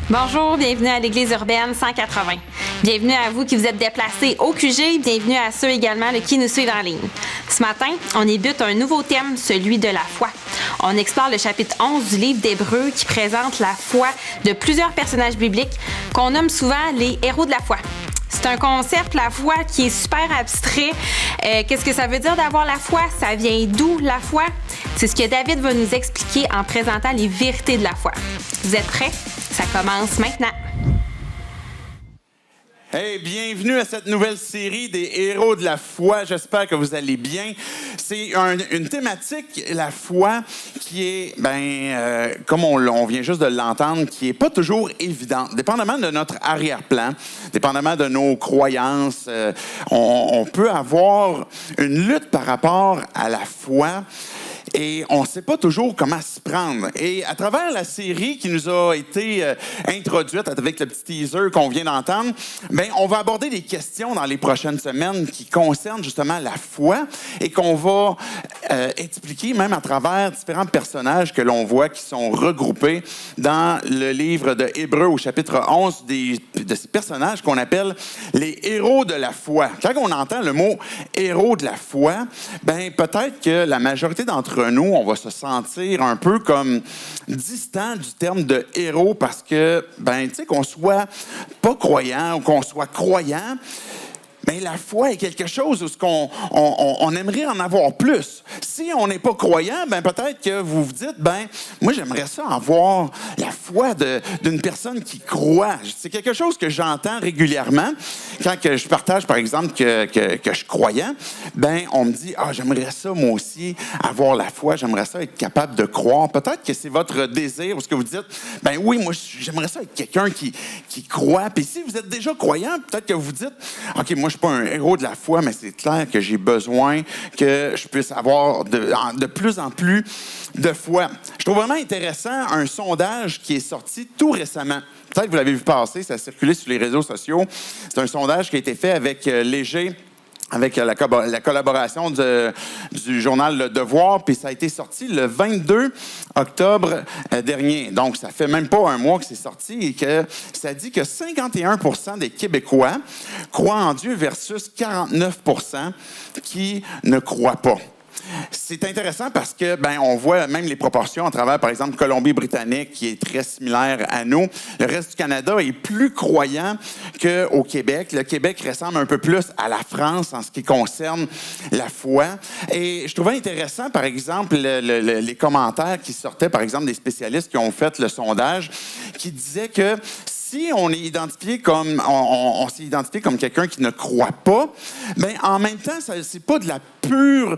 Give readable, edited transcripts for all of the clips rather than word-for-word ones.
Bonjour, bienvenue à l'Église urbaine 180. Bienvenue à vous qui vous êtes déplacés au QG, bienvenue à ceux également qui nous suivent en ligne. Ce matin, on débute un nouveau thème, celui de la foi. On explore le chapitre 11 du livre d'Hébreux qui présente la foi de plusieurs personnages bibliques qu'on nomme souvent les héros de la foi. C'est un concept, la foi, qui est super abstrait. Qu'est-ce que ça veut dire d'avoir la foi? Ça vient d'où, la foi? C'est ce que David va nous expliquer en présentant les vérités de la foi. Vous êtes prêts? Ça commence maintenant. Hey, bienvenue à cette nouvelle série des héros de la foi. J'espère que vous allez bien. C'est une thématique, la foi, qui est, comme on vient juste de l'entendre, qui est pas toujours évidente. Dépendamment de notre arrière-plan, dépendamment de nos croyances, on peut avoir une lutte par rapport à la foi. Et on ne sait pas toujours comment s'y prendre. Et à travers la série qui nous a été introduite avec le petit teaser qu'on vient d'entendre, on va aborder des questions dans les prochaines semaines qui concernent justement la foi et qu'on va expliquer même à travers différents personnages que l'on voit qui sont regroupés dans le livre de Hébreux au chapitre 11 de ces personnages qu'on appelle les héros de la foi. Quand on entend le mot héros de la foi, peut-être que la majorité d'entre nous, on va se sentir un peu comme distant du terme de héros parce que, qu'on soit pas croyant ou qu'on soit croyant, la foi est quelque chose où on aimerait en avoir plus. Si on n'est pas croyant, peut-être que vous vous dites, moi, j'aimerais ça avoir la foi d'une personne qui croit. C'est quelque chose que j'entends régulièrement. Quand que je partage, par exemple, que je suis croyant, on me dit, j'aimerais ça, moi aussi, avoir la foi. J'aimerais ça être capable de croire. Peut-être que c'est votre désir ou ce que vous dites, oui, moi, j'aimerais ça être quelqu'un qui croit. Puis si vous êtes déjà croyant, peut-être que vous dites, OK, moi, je suis pas un héros de la foi, mais c'est clair que j'ai besoin que je puisse avoir de plus en plus de foi. Je trouve vraiment intéressant un sondage qui est sorti tout récemment. Peut-être que vous l'avez vu passer, ça a circulé sur les réseaux sociaux. C'est un sondage qui a été fait avec Léger, avec la collaboration du journal Le Devoir, puis ça a été sorti le 22 octobre dernier. Donc, ça fait même pas un mois que c'est sorti et que ça dit que 51% des Québécois croient en Dieu versus 49% qui ne croient pas. C'est intéressant parce que on voit même les proportions à travers, par exemple, Colombie-Britannique, qui est très similaire à nous. Le reste du Canada est plus croyant qu'au Québec. Le Québec ressemble un peu plus à la France en ce qui concerne la foi. Et je trouvais intéressant, par exemple, les commentaires qui sortaient, par exemple, des spécialistes qui ont fait le sondage, qui disaient que si on est identifié comme on s'est identifié comme quelqu'un qui ne croit pas, en même temps, c'est pas du pur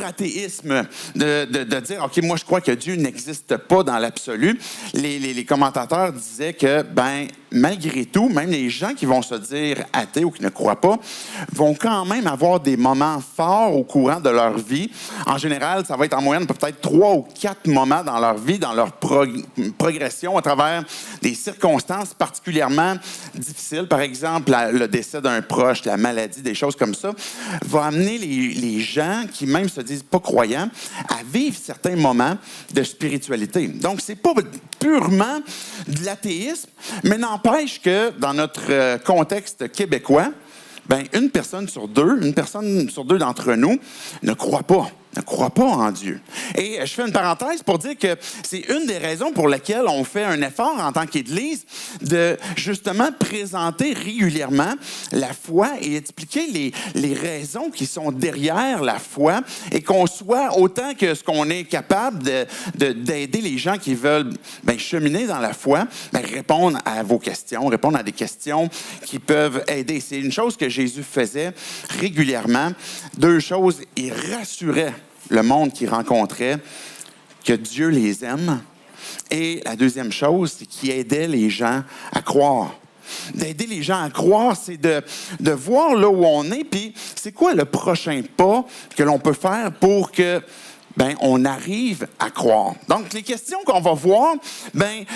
athéisme de dire OK, moi je crois que Dieu n'existe pas dans l'absolu. Les commentateurs disaient que malgré tout, même les gens qui vont se dire athées ou qui ne croient pas vont quand même avoir des moments forts au courant de leur vie. En général, ça va être en moyenne peut-être 3 ou 4 moments dans leur vie, dans leur progression à travers des circonstances particulièrement difficiles. Par exemple, le décès d'un proche, la maladie, des choses comme ça, va amener les gens qui même se disent pas croyants à vivre certains moments de spiritualité. Donc, c'est pas purement de l'athéisme, mais n'empêche que dans notre contexte québécois, une personne sur deux d'entre nous ne croit pas en Dieu. Et je fais une parenthèse pour dire que c'est une des raisons pour lesquelles on fait un effort en tant qu'Église de justement présenter régulièrement la foi et expliquer les raisons qui sont derrière la foi et qu'on soit autant que ce qu'on est capable d'aider les gens qui veulent cheminer dans la foi, répondre à vos questions, répondre à des questions qui peuvent aider. C'est une chose que Jésus faisait régulièrement. 2 choses, il rassurait le monde qu'il rencontrait, que Dieu les aime. Et la deuxième chose, c'est qu'il aidait les gens à croire. D'aider les gens à croire, c'est de voir là où on est, puis c'est quoi le prochain pas que l'on peut faire pour que on arrive à croire. Donc, les questions qu'on va voir,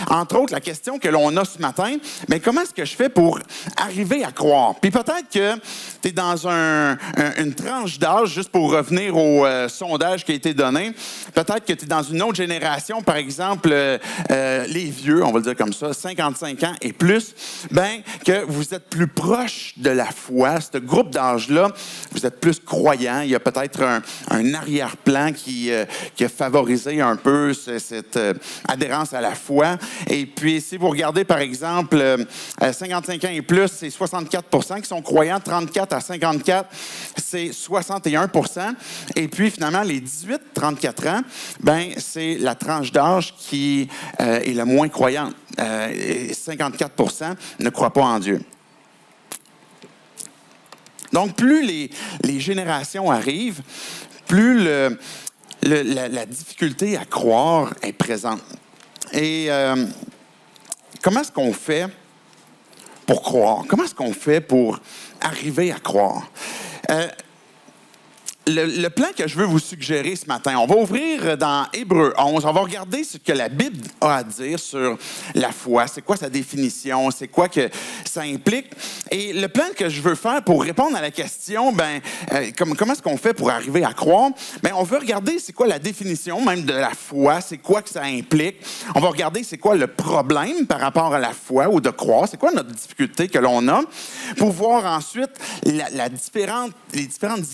entre autres, la question que l'on a ce matin, comment est-ce que je fais pour arriver à croire? Puis peut-être que tu es dans une tranche d'âge, juste pour revenir au sondage qui a été donné, peut-être que tu es dans une autre génération, par exemple, les vieux, on va le dire comme ça, 55 ans et plus, que vous êtes plus proche de la foi, ce groupe d'âge-là, vous êtes plus croyant. Il y a peut-être un arrière-plan qui a favorisé un peu cette adhérence à la foi. Et puis, si vous regardez, par exemple, 55 ans et plus, c'est 64 qui sont croyants. 34 à 54, c'est 61 Et puis, finalement, les 18-34 ans, c'est la tranche d'âge qui est la moins croyante. 54 ne croient pas en Dieu. Donc, plus les générations arrivent, plus la difficulté à croire est présente. Et comment est-ce qu'on fait pour croire? Comment est-ce qu'on fait pour arriver à croire? Le plan que je veux vous suggérer ce matin, on va ouvrir dans Hébreux 11. On va regarder ce que la Bible a à dire sur la foi. C'est quoi sa définition? C'est quoi que ça implique? Et le plan que je veux faire pour répondre à la question, comment est-ce qu'on fait pour arriver à croire? On veut regarder c'est quoi la définition même de la foi, c'est quoi que ça implique. On va regarder c'est quoi le problème par rapport à la foi ou de croire, c'est quoi notre difficulté que l'on a, pour voir ensuite les différentes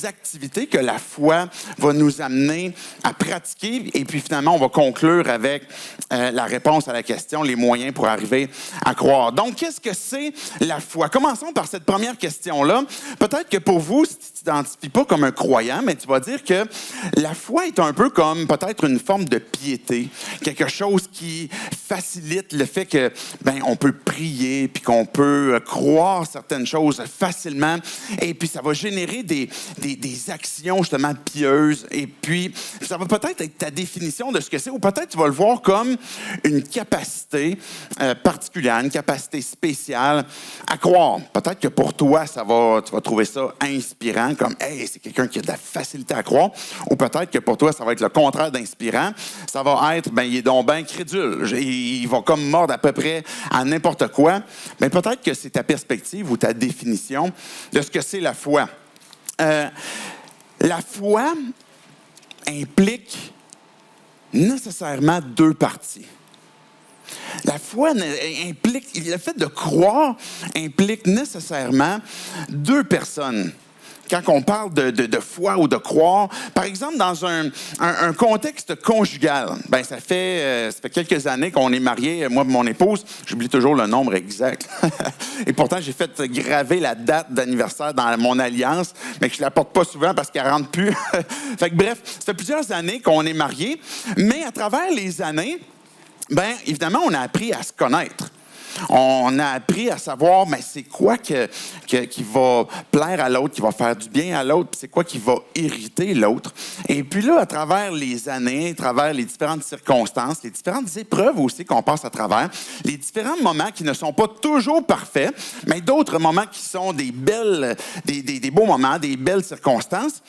activités que la foi va nous amener à pratiquer. Et puis finalement, on va conclure avec la réponse à la question, les moyens pour arriver à croire. Donc, qu'est-ce que c'est la foi? Commençons par cette première question-là. Peut-être que pour vous, si tu ne t'identifies pas comme un croyant, mais tu vas dire que la foi est un peu comme peut-être une forme de piété, quelque chose qui facilite le fait que on peut prier puis qu'on peut croire certaines choses facilement. Et puis, ça va générer des actions justement pieuses. Et puis, ça va peut-être être ta définition de ce que c'est, ou peut-être tu vas le voir comme une capacité particulière, une capacité spéciale à croire. Peut-être que pour toi, tu vas trouver ça inspirant, comme « Hey, c'est quelqu'un qui a de la facilité à croire », ou peut-être que pour toi, ça va être le contraire d'inspirant. Ça va être « il est donc bien crédule, il va comme mordre à peu près à n'importe quoi ». Mais peut-être que c'est ta perspective ou ta définition de ce que c'est la foi. La foi implique nécessairement deux parties. La foi implique, le fait de croire implique nécessairement deux personnes. Quand on parle de foi ou de croire, par exemple, dans un contexte conjugal, ça fait quelques années qu'on est mariés, moi et mon épouse, j'oublie toujours le nombre exact. Et pourtant, j'ai fait graver la date d'anniversaire dans mon alliance, mais que je ne la porte pas souvent parce qu'elle ne rentre plus. Bref, ça fait plusieurs années qu'on est mariés, mais à travers les années, évidemment, on a appris à se connaître. On a appris à savoir c'est quoi qui va plaire à l'autre, qui va faire du bien à l'autre, puis c'est quoi qui va irriter l'autre. Et puis là, à travers les années, à travers les différentes circonstances, les différentes épreuves aussi qu'on passe à travers, les différents moments qui ne sont pas toujours parfaits, mais d'autres moments qui sont des beaux moments, des belles circonstances,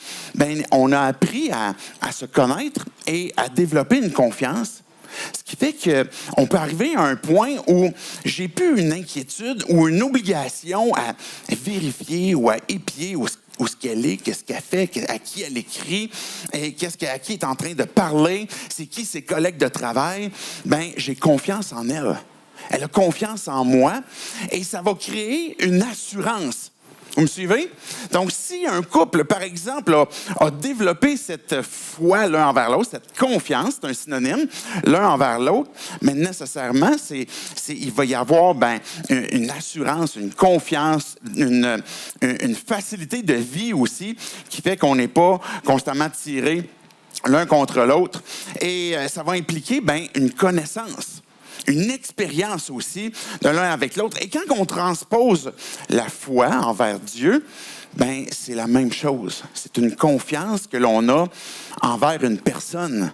on a appris à se connaître et à développer une confiance. Ce qui fait qu'on peut arriver à un point où j'ai plus une inquiétude ou une obligation à vérifier ou à épier où ce qu'elle est, qu'est-ce qu'elle fait, à qui elle écrit, et à qui elle est en train de parler, c'est qui ses collègues de travail. J'ai confiance en elle. Elle a confiance en moi et ça va créer une assurance. Vous me suivez? Donc, si un couple, par exemple, a développé cette foi l'un envers l'autre, cette confiance, c'est un synonyme, l'un envers l'autre, mais nécessairement, il va y avoir une assurance, une confiance, une facilité de vie aussi qui fait qu'on n'est pas constamment tiré l'un contre l'autre. Et ça va impliquer une connaissance. Une expérience aussi de l'un avec l'autre. Et quand on transpose la foi envers Dieu, c'est la même chose. C'est une confiance que l'on a envers une personne.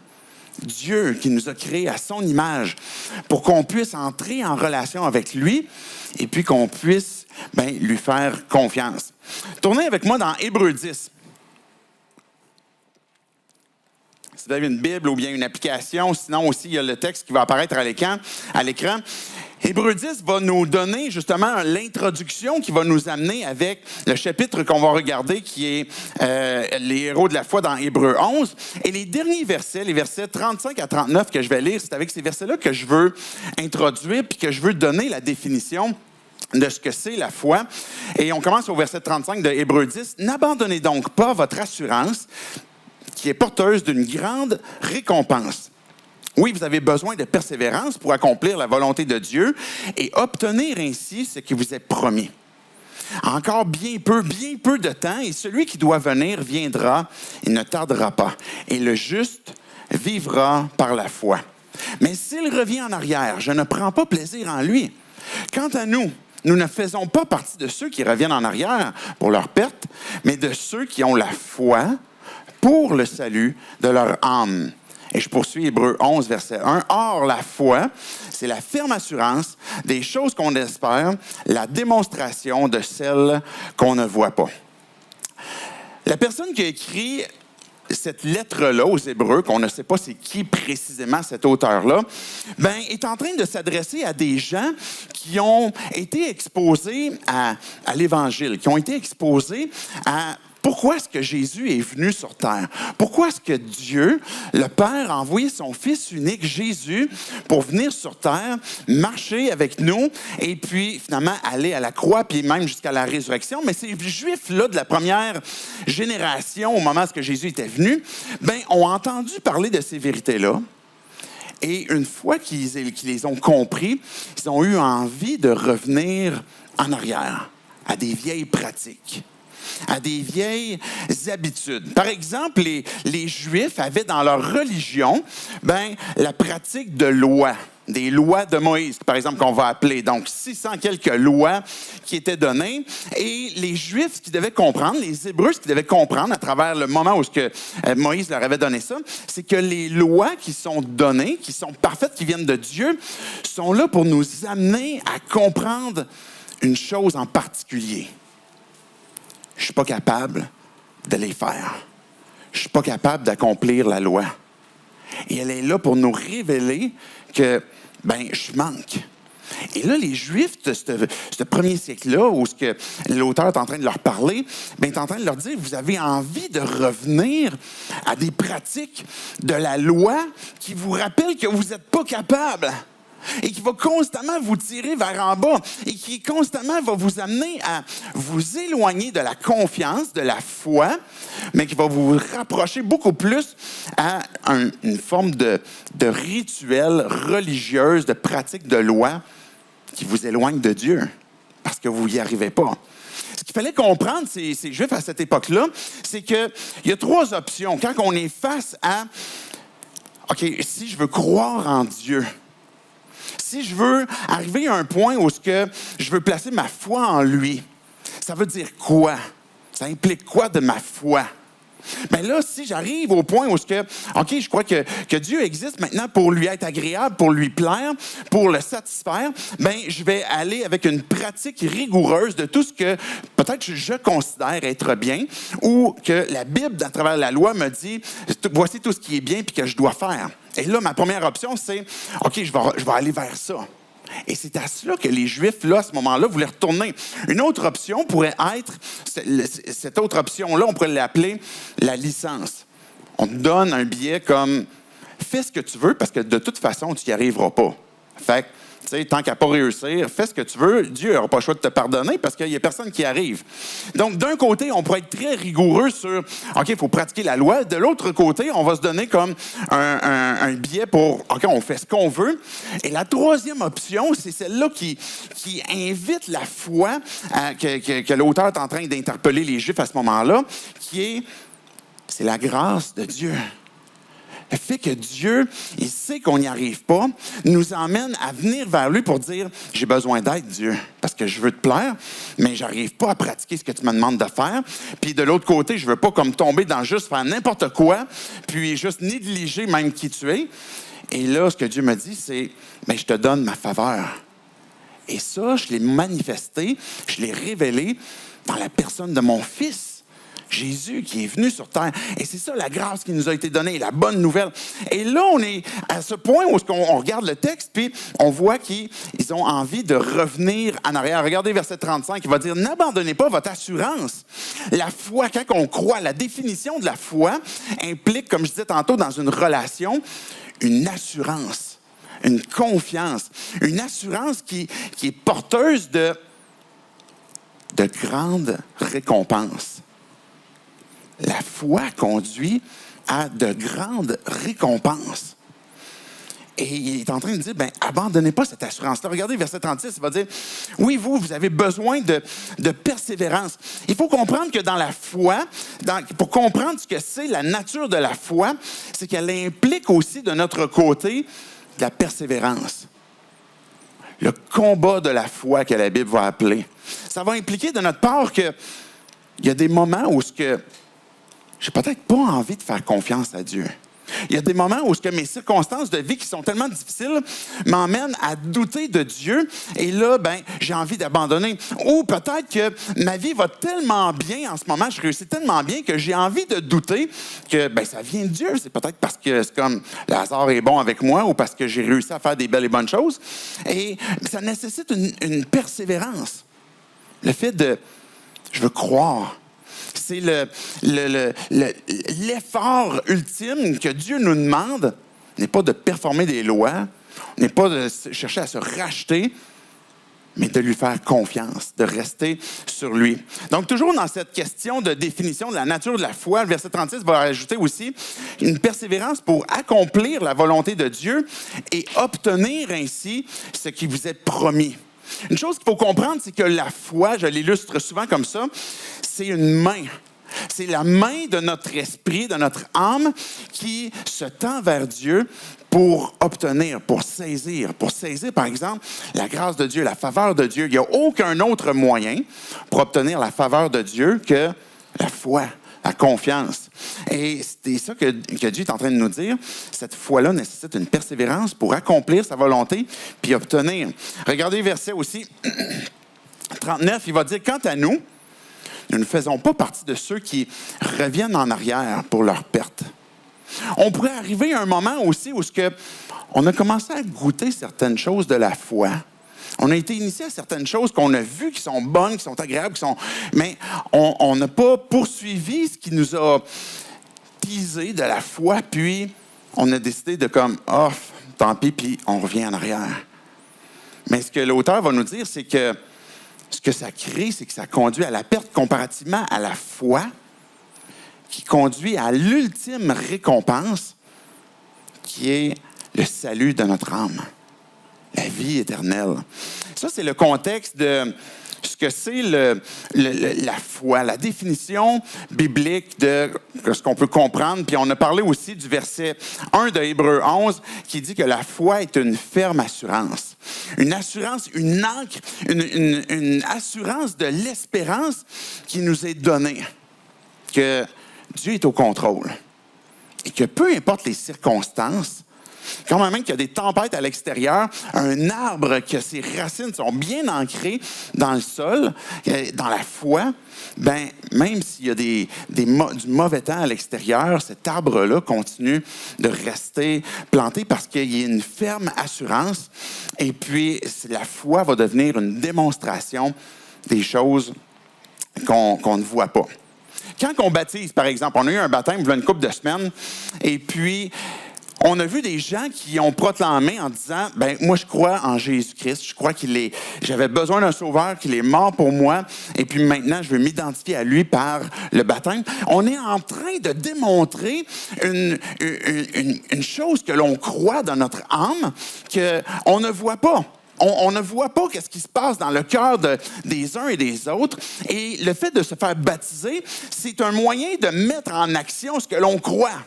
Dieu qui nous a créés à son image pour qu'on puisse entrer en relation avec lui et puis qu'on puisse lui faire confiance. Tournez avec moi dans Hébreux 10. Si vous avez une Bible ou bien une application, sinon aussi, il y a le texte qui va apparaître à l'écran. Hébreux 10 va nous donner justement l'introduction qui va nous amener avec le chapitre qu'on va regarder qui est les héros de la foi dans Hébreux 11. Et les derniers versets, les versets 35 à 39 que je vais lire, c'est avec ces versets-là que je veux introduire puis que je veux donner la définition de ce que c'est la foi. Et on commence au verset 35 de Hébreux 10. « N'abandonnez donc pas votre assurance qui est porteuse d'une grande récompense. Oui, vous avez besoin de persévérance pour accomplir la volonté de Dieu et obtenir ainsi ce qui vous est promis. Encore bien peu de temps, et celui qui doit venir viendra, il ne tardera pas. Et le juste vivra par la foi. Mais s'il revient en arrière, je ne prends pas plaisir en lui. Quant à nous, nous ne faisons pas partie de ceux qui reviennent en arrière pour leur perte, mais de ceux qui ont la foi pour le salut de leur âme. » Et je poursuis Hébreux 11, verset 1. « Or, la foi, c'est la ferme assurance des choses qu'on espère, la démonstration de celles qu'on ne voit pas. » La personne qui a écrit cette lettre-là aux Hébreux, qu'on ne sait pas c'est qui précisément cet auteur-là, est en train de s'adresser à des gens qui ont été exposés à l'Évangile, qui ont été exposés à pourquoi est-ce que Jésus est venu sur terre? Pourquoi est-ce que Dieu, le Père, a envoyé son Fils unique, Jésus, pour venir sur terre, marcher avec nous et puis finalement aller à la croix, puis même jusqu'à la résurrection? Mais ces Juifs-là de la première génération, au moment où Jésus était venu, ont entendu parler de ces vérités-là. Et une fois qu'ils les ont compris, ils ont eu envie de revenir en arrière à des vieilles pratiques, à des vieilles habitudes. Par exemple, les Juifs avaient dans leur religion la pratique de lois, des lois de Moïse, par exemple, qu'on va appeler. Donc, 600 quelques lois qui étaient données. Et les Juifs, ce qu'ils devaient comprendre, les Hébreux, ce qu'ils devaient comprendre à travers le moment où Moïse leur avait donné ça, c'est que les lois qui sont données, qui sont parfaites, qui viennent de Dieu, sont là pour nous amener à comprendre une chose en particulier. Je ne suis pas capable de les faire. Je ne suis pas capable d'accomplir la loi. Et elle est là pour nous révéler que, je manque. Et là, les Juifs de ce premier siècle-là, où ce que l'auteur est en train de leur parler, est en train de leur dire, vous avez envie de revenir à des pratiques de la loi qui vous rappellent que vous n'êtes pas capable. Et qui va constamment vous tirer vers en bas et qui constamment va vous amener à vous éloigner de la confiance, de la foi, mais qui va vous rapprocher beaucoup plus à une forme de rituel religieuse, de pratique de loi qui vous éloigne de Dieu parce que vous n'y arrivez pas. Ce qu'il fallait comprendre, ces Juifs à cette époque-là, c'est qu'il y a trois options. Quand on est face à « OK, si je veux croire en Dieu », si je veux arriver à un point où je veux placer ma foi en lui, ça veut dire quoi? Ça implique quoi de ma foi? Là, si j'arrive au point où OK, je crois que Dieu existe maintenant pour lui être agréable, pour lui plaire, pour le satisfaire, je vais aller avec une pratique rigoureuse de tout ce que peut-être je considère être bien ou que la Bible, à travers la loi, me dit voici tout ce qui est bien puis que je dois faire. Et là, ma première option, c'est OK, je vais aller vers ça. Et c'est à cela que les Juifs, là, à ce moment-là, voulaient retourner. Une autre option pourrait être, cette autre option-là, on pourrait l'appeler la licence. On te donne un billet comme « fais ce que tu veux parce que de toute façon, tu n'y arriveras pas ». Fait que, tu sais, tant qu'à pas réussir, fais ce que tu veux, Dieu n'aura pas le choix de te pardonner parce qu'il n'y a personne qui arrive. Donc, d'un côté, on pourrait être très rigoureux sur « OK, il faut pratiquer la loi ». De l'autre côté, on va se donner comme un billet pour « OK, on fait ce qu'on veut ». Et la troisième option, c'est celle-là qui invite la foi que l'auteur est en train d'interpeller les Juifs à ce moment-là, c'est la grâce de Dieu. Le fait que Dieu, il sait qu'on n'y arrive pas, nous emmène à venir vers lui pour dire « J'ai besoin d'aide, Dieu, parce que je veux te plaire, mais j'arrive pas à pratiquer ce que tu me demandes de faire. Puis de l'autre côté, je veux pas comme tomber dans juste faire n'importe quoi, puis juste négliger même qui tu es. » Et là, ce que Dieu me dit, c'est « Je te donne ma faveur. » Et ça, je l'ai manifesté, je l'ai révélé dans la personne de mon Fils. Jésus qui est venu sur terre. Et c'est ça la grâce qui nous a été donnée, la bonne nouvelle. Et là, on est à ce point où on regarde le texte, puis on voit qu'ils ont envie de revenir en arrière. Regardez verset 35, il va dire « N'abandonnez pas votre assurance. » La foi, quand on croit, la définition de la foi implique, comme je disais tantôt, dans une relation, une assurance, une confiance, une assurance qui est porteuse de grandes récompenses. La foi conduit à de grandes récompenses. Et il est en train de dire, abandonnez pas cette assurance-là. Regardez, verset 36, il va dire, oui, vous avez besoin de persévérance. Il faut comprendre que dans la foi, pour comprendre ce que c'est la nature de la foi, c'est qu'elle implique aussi de notre côté de la persévérance. Le combat de la foi que la Bible va appeler. Ça va impliquer de notre part qu'il y a des moments où j'ai peut-être pas envie de faire confiance à Dieu. Il y a des moments où mes circonstances de vie qui sont tellement difficiles m'emmènent à douter de Dieu. Et là, j'ai envie d'abandonner. Ou peut-être que ma vie va tellement bien en ce moment, je réussis tellement bien que j'ai envie de douter que ça vient de Dieu. C'est peut-être parce que c'est comme le hasard est bon avec moi ou parce que j'ai réussi à faire des belles et bonnes choses. Et ça nécessite une persévérance. Le fait je veux croire. C'est l'effort ultime que Dieu nous demande, n'est pas de performer des lois, n'est pas de chercher à se racheter, mais de lui faire confiance, de rester sur lui. Donc, toujours dans cette question de définition de la nature de la foi, le verset 36 va ajouter aussi une persévérance pour accomplir la volonté de Dieu et obtenir ainsi ce qui vous est promis. Une chose qu'il faut comprendre, c'est que la foi, je l'illustre souvent comme ça, c'est une main. C'est la main de notre esprit, de notre âme qui se tend vers Dieu pour obtenir, pour saisir, par exemple, la grâce de Dieu, la faveur de Dieu. Il n'y a aucun autre moyen pour obtenir la faveur de Dieu que la foi, la confiance. Et c'est ça que Dieu est en train de nous dire. Cette foi-là nécessite une persévérance pour accomplir sa volonté puis obtenir. Regardez le verset aussi, 39, il va dire « Quant à nous, nous ne faisons pas partie de ceux qui reviennent en arrière pour leur perte. » On pourrait arriver à un moment aussi où on a commencé à goûter certaines choses de la foi. On a été initié à certaines choses qu'on a vues qui sont bonnes, qui sont agréables, mais on n'a pas poursuivi ce qui nous a teasé de la foi, puis on a décidé de tant pis, puis on revient en arrière. Mais ce que l'auteur va nous dire, c'est que ce que ça crée, c'est que ça conduit à la perte comparativement à la foi, qui conduit à l'ultime récompense, qui est le salut de notre âme, la vie éternelle. Ça, c'est le contexte de ce que c'est la foi, la définition biblique de ce qu'on peut comprendre. Puis on a parlé aussi du verset 1 de Hébreux 11 qui dit que la foi est une ferme assurance. Une assurance, une ancre, une assurance de l'espérance qui nous est donnée. Que Dieu est au contrôle. Et que peu importe les circonstances, quand même qu'il y a des tempêtes à l'extérieur, un arbre que ses racines sont bien ancrées dans le sol, dans la foi, même s'il y a du mauvais temps à l'extérieur, cet arbre-là continue de rester planté parce qu'il y a une ferme assurance. Et puis, la foi va devenir une démonstration des choses qu'on ne voit pas. Quand on baptise, par exemple, on a eu un baptême il y a une couple de semaines, et puis on a vu des gens qui ont proclamé en disant « moi, je crois en Jésus-Christ. Je crois j'avais besoin d'un sauveur, qu'il est mort pour moi. Et puis maintenant, je veux m'identifier à lui par le baptême. » On est en train de démontrer une chose que l'on croit dans notre âme, qu'on ne voit pas. On ne voit pas ce qui se passe dans le cœur des uns et des autres. Et le fait de se faire baptiser, c'est un moyen de mettre en action ce que l'on croit.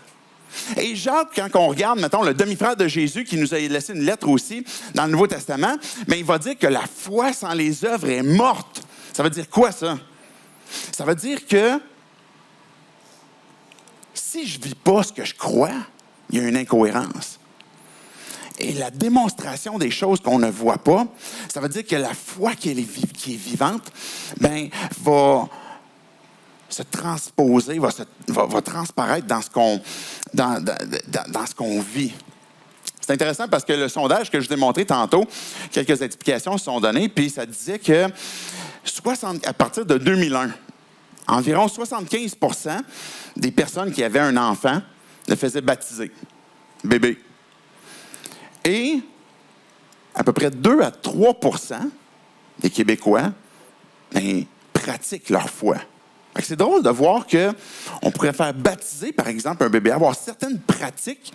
Et Jacques, quand on regarde, mettons, le demi-frère de Jésus qui nous a laissé une lettre aussi dans le Nouveau Testament, il va dire que la foi sans les œuvres est morte. Ça veut dire quoi, ça? Ça veut dire que si je ne vis pas ce que je crois, il y a une incohérence. Et la démonstration des choses qu'on ne voit pas, ça veut dire que la foi qui est vivante, va se transposer, va transparaître dans ce qu'on vit. C'est intéressant parce que le sondage que je vous ai montré tantôt, quelques explications se sont données, puis ça disait que à partir de 2001, environ 75% des personnes qui avaient un enfant le faisaient baptiser, bébé. Et à peu près 2 à 3% des Québécois pratiquent leur foi. C'est drôle de voir qu'on pourrait faire baptiser, par exemple, un bébé, avoir certaines pratiques,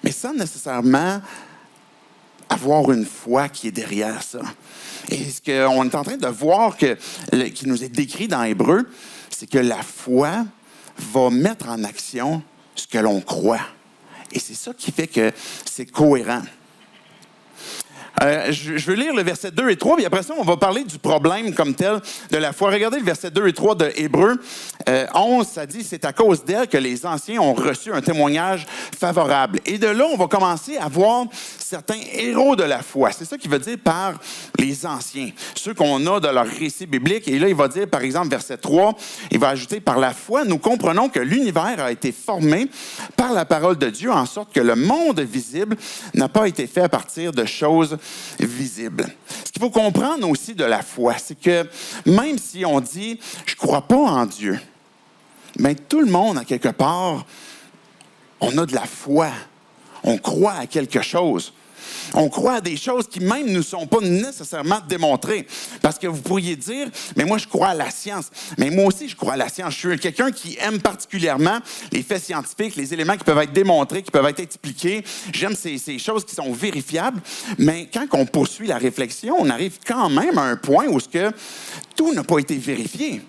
mais sans nécessairement avoir une foi qui est derrière ça. Et ce qu'on est en train de voir qui nous est décrit dans Hébreux, c'est que la foi va mettre en action ce que l'on croit. Et c'est ça qui fait que c'est cohérent. Je veux lire le verset 2 et 3, puis après ça, on va parler du problème comme tel de la foi. Regardez le verset 2 et 3 de Hébreux 11, ça dit « C'est à cause d'elle que les anciens ont reçu un témoignage favorable. » Et de là, on va commencer à voir certains héros de la foi. C'est ça qu'il veut dire par les anciens, ceux qu'on a de leur récit biblique. Et là, il va dire, par exemple, verset 3, il va ajouter « Par la foi, nous comprenons que l'univers a été formé par la parole de Dieu, en sorte que le monde visible n'a pas été fait à partir de choses visible. » Ce qu'il faut comprendre aussi de la foi, c'est que même si on dit « je ne crois pas en Dieu », bien, tout le monde, à quelque part, on a de la foi. On croit à quelque chose. On croit à des choses qui même ne sont pas nécessairement démontrées. Parce que vous pourriez dire, mais moi, je crois à la science. Mais moi aussi, je crois à la science. Je suis quelqu'un qui aime particulièrement les faits scientifiques, les éléments qui peuvent être démontrés, qui peuvent être expliqués. J'aime ces choses qui sont vérifiables. Mais quand on poursuit la réflexion, on arrive quand même à un point où tout n'a pas été vérifié.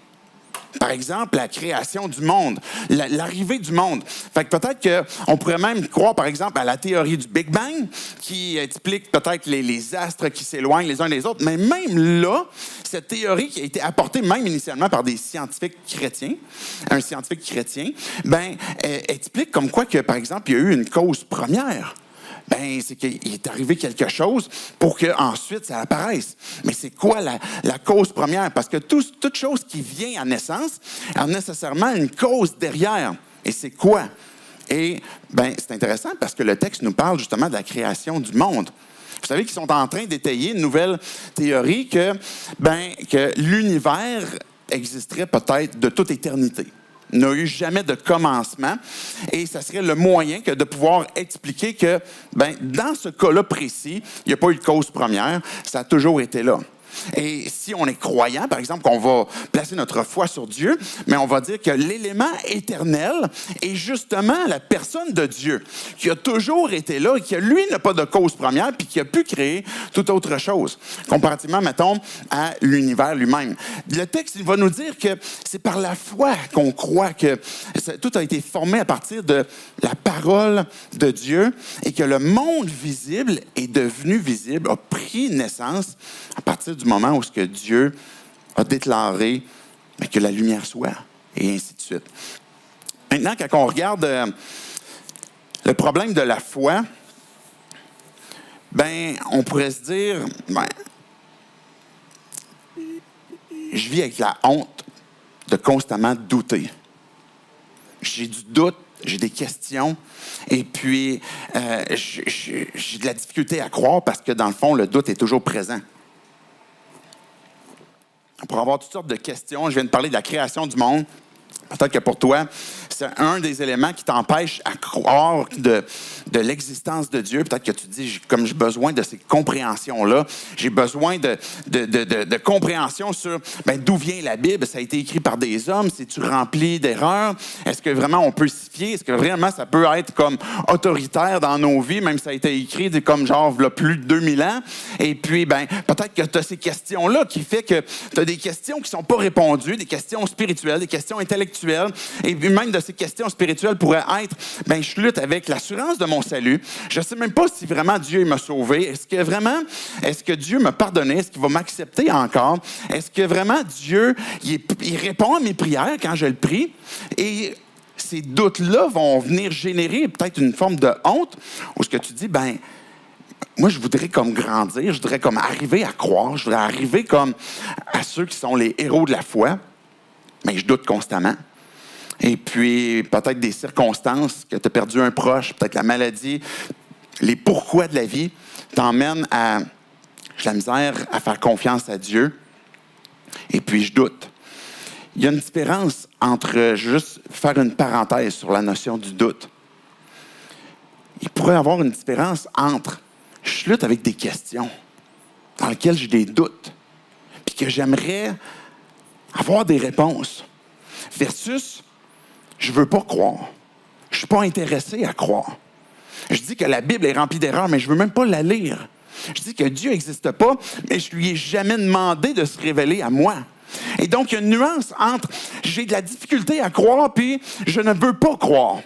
Par exemple, la création du monde, l'arrivée du monde. Fait que peut-être qu'on pourrait même croire, par exemple, à la théorie du Big Bang, qui explique peut-être les astres qui s'éloignent les uns des autres. Mais même là, cette théorie qui a été apportée même initialement par des scientifiques chrétiens, un scientifique chrétien, explique comme quoi que, par exemple, il y a eu une cause première. C'est qu'il est arrivé quelque chose pour qu'ensuite ça apparaisse. Mais c'est quoi la cause première? Parce que toute chose qui vient à naissance a nécessairement une cause derrière. Et c'est quoi? Et c'est intéressant parce que le texte nous parle justement de la création du monde. Vous savez qu'ils sont en train d'étayer une nouvelle théorie que l'univers existerait peut-être de toute éternité. N'a eu jamais de commencement. Et ça serait le moyen que de pouvoir expliquer que, dans ce cas-là précis, il n'y a pas eu de cause première, ça a toujours été là. Et si on est croyant, par exemple, qu'on va placer notre foi sur Dieu, mais on va dire que l'élément éternel est justement la personne de Dieu, qui a toujours été là et qui, lui, n'a pas de cause première, puis qui a pu créer toute autre chose, comparativement, mettons, à l'univers lui-même. Le texte, il va nous dire que c'est par la foi qu'on croit que tout a été formé à partir de la parole de Dieu et que le monde visible est devenu visible, a pris naissance à partir du moment où Dieu a déclaré que la lumière soit, et ainsi de suite. Maintenant, quand on regarde le problème de la foi, on pourrait se dire, je vis avec la honte de constamment douter. J'ai du doute, j'ai des questions, et puis j'ai de la difficulté à croire parce que, dans le fond, le doute est toujours présent. On pourrait avoir toutes sortes de questions. Je viens de parler de la création du monde. Peut-être que pour toi, c'est un des éléments qui t'empêche à croire de l'existence de Dieu. Peut-être que tu te dis, comme j'ai besoin de ces compréhensions-là, j'ai besoin de compréhension sur d'où vient la Bible. Ça a été écrit par des hommes. C'est-tu rempli d'erreurs? Est-ce que vraiment on peut s'y fier? Est-ce que vraiment ça peut être comme autoritaire dans nos vies, même si ça a été écrit comme genre il y a plus de 2000 ans? Et puis, peut-être que tu as ces questions-là qui fait que tu as des questions qui ne sont pas répondues, des questions spirituelles, des questions intellectuelles. Et puis même de ces questions spirituelles pourraient être, je lutte avec l'assurance de mon salut. Je ne sais même pas si vraiment Dieu m'a sauvé. Est-ce que Dieu m'a pardonné? Est-ce qu'il va m'accepter encore? Est-ce que vraiment Dieu, il répond à mes prières quand je le prie? Et ces doutes-là vont venir générer peut-être une forme de honte où ce que tu dis, moi, je voudrais comme grandir, je voudrais comme arriver à croire, je voudrais arriver comme à ceux qui sont les héros de la foi. bien, je doute constamment. Et puis, peut-être des circonstances, que tu as perdu un proche, peut-être la maladie, les pourquoi de la vie t'emmènent à, j'ai la misère à faire confiance à Dieu. Et puis, je doute. Il y a une différence entre, juste faire une parenthèse sur la notion du doute. Il pourrait y avoir une différence entre, je lutte avec des questions dans lesquelles j'ai des doutes, puis que j'aimerais avoir des réponses, versus, je ne veux pas croire. Je ne suis pas intéressé à croire. Je dis que la Bible est remplie d'erreurs, mais je ne veux même pas la lire. Je dis que Dieu n'existe pas, mais je ne lui ai jamais demandé de se révéler à moi. Et donc, il y a une nuance entre j'ai de la difficulté à croire, puis je ne veux pas croire.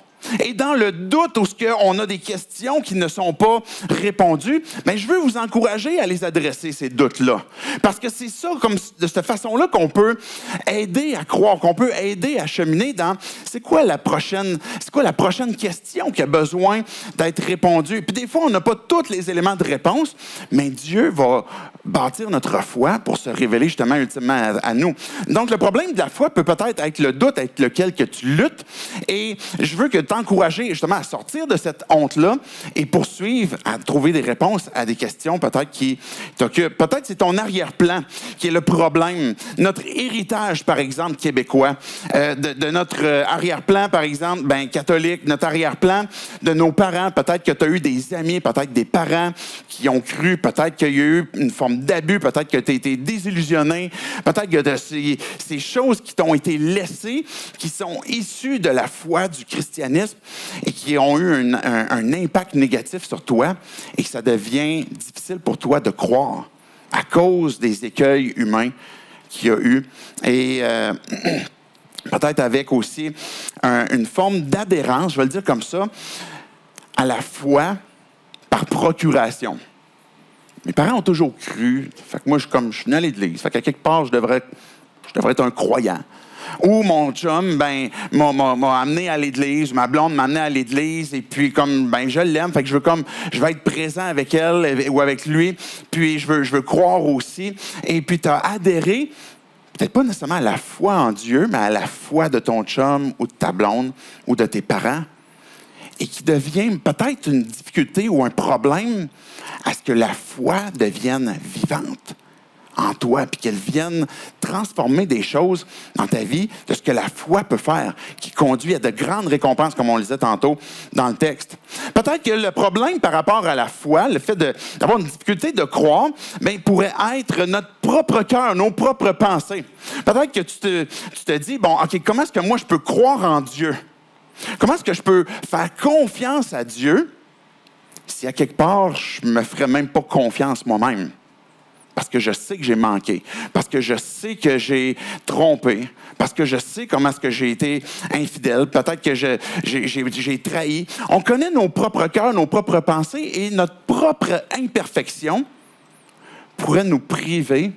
Et dans le doute où on a des questions qui ne sont pas répondues, bien, je veux vous encourager à les adresser, ces doutes-là. Parce que c'est ça, comme de cette façon-là, qu'on peut aider à croire, qu'on peut aider à cheminer dans c'est quoi la prochaine question qui a besoin d'être répondue. Puis des fois, on n'a pas tous les éléments de réponse, mais Dieu va bâtir notre foi pour se révéler justement ultimement à nous. Donc, le problème de la foi peut peut-être être le doute avec lequel que tu luttes. Et je veux que t'encourager justement à sortir de cette honte-là et poursuivre à trouver des réponses à des questions peut-être qui t'occupent. Peut-être c'est ton arrière-plan qui est le problème. Notre héritage, par exemple, québécois, de notre arrière-plan, par exemple, catholique, notre arrière-plan de nos parents. Peut-être que tu as eu des amis, peut-être des parents qui ont cru, peut-être qu'il y a eu une forme d'abus, peut-être que tu as été désillusionné, peut-être que ces choses qui t'ont été laissées, qui sont issues de la foi du christianisme et qui ont eu un impact négatif sur toi et que ça devient difficile pour toi de croire à cause des écueils humains qu'il y a eu. Et peut-être avec aussi une forme d'adhérence, je vais le dire comme ça, à la foi par procuration. Mes parents ont toujours cru. Fait que moi, je suis venu à l'église. Fait qu'à quelque part, je devrais être un croyant. Ou mon chum, m'a amené à l'église, ma blonde m'a amené à l'église, et puis je l'aime, fait que je vais être présent avec elle ou avec lui, puis je veux croire aussi. Et puis tu as adhéré, peut-être pas nécessairement à la foi en Dieu, mais à la foi de ton chum ou de ta blonde ou de tes parents, et qui devient peut-être une difficulté ou un problème à ce que la foi devienne vivante en toi, puis qu'elle vienne transformer des choses dans ta vie de ce que la foi peut faire, qui conduit à de grandes récompenses, comme on le disait tantôt dans le texte. Peut-être que le problème par rapport à la foi, le fait d'avoir une difficulté de croire, pourrait être notre propre cœur, nos propres pensées. Peut-être que tu te dis, OK, comment est-ce que moi je peux croire en Dieu? Comment est-ce que je peux faire confiance à Dieu si à quelque part, je me ferais même pas confiance moi-même? Parce que je sais que j'ai manqué, parce que je sais que j'ai trompé, parce que je sais comment est-ce que j'ai été infidèle, peut-être que j'ai trahi. On connaît nos propres cœurs, nos propres pensées, et notre propre imperfection pourrait nous priver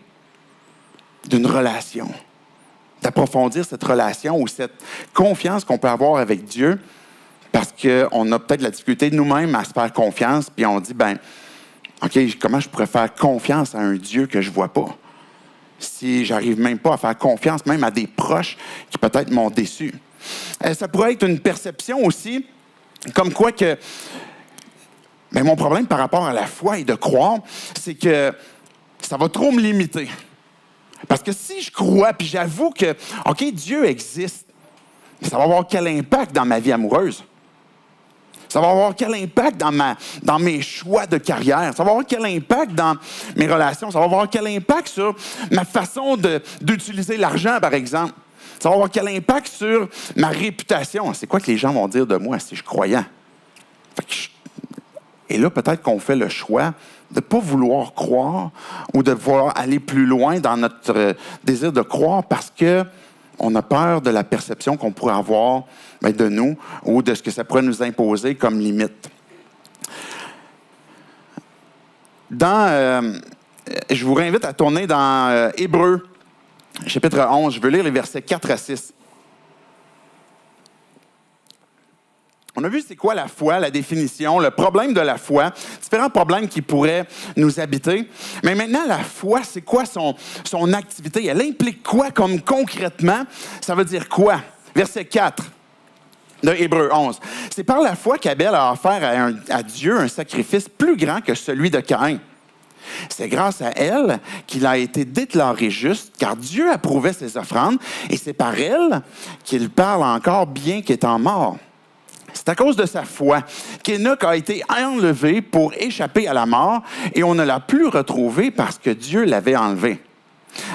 d'une relation, d'approfondir cette relation ou cette confiance qu'on peut avoir avec Dieu, parce qu'on a peut-être la difficulté nous-mêmes à se faire confiance, puis on dit, OK, comment je pourrais faire confiance à un Dieu que je ne vois pas? Si j'arrive même pas à faire confiance même à des proches qui peut-être m'ont déçu. Ça pourrait être une perception aussi, comme quoi que mon problème par rapport à la foi et de croire, c'est que ça va trop me limiter. Parce que si je crois, puis j'avoue que, OK, Dieu existe, ça va avoir quel impact dans ma vie amoureuse? Ça va avoir quel impact dans mes choix de carrière? Ça va avoir quel impact dans mes relations? Ça va avoir quel impact sur ma façon d'utiliser l'argent, par exemple? Ça va avoir quel impact sur ma réputation? C'est quoi que les gens vont dire de moi si je suis croyant? Et là, peut-être qu'on fait le choix de ne pas vouloir croire ou de vouloir aller plus loin dans notre désir de croire parce qu'on a peur de la perception qu'on pourrait avoir de nous ou de ce que ça pourrait nous imposer comme limite. Je vous réinvite à tourner dans Hébreux, chapitre 11. Je veux lire les versets 4 à 6. On a vu c'est quoi la foi, la définition, le problème de la foi, différents problèmes qui pourraient nous habiter. Mais maintenant, la foi, c'est quoi son activité? Elle implique quoi comme concrètement? Ça veut dire quoi? Verset 4 de Hébreux 11. C'est par la foi qu'Abel a offert à Dieu un sacrifice plus grand que celui de Caïn. C'est grâce à elle qu'il a été déclaré juste, car Dieu approuvait ses offrandes, et c'est par elle qu'il parle encore bien qu'étant mort. C'est à cause de sa foi qu'Hénoch a été enlevé pour échapper à la mort, et on ne l'a plus retrouvé parce que Dieu l'avait enlevé.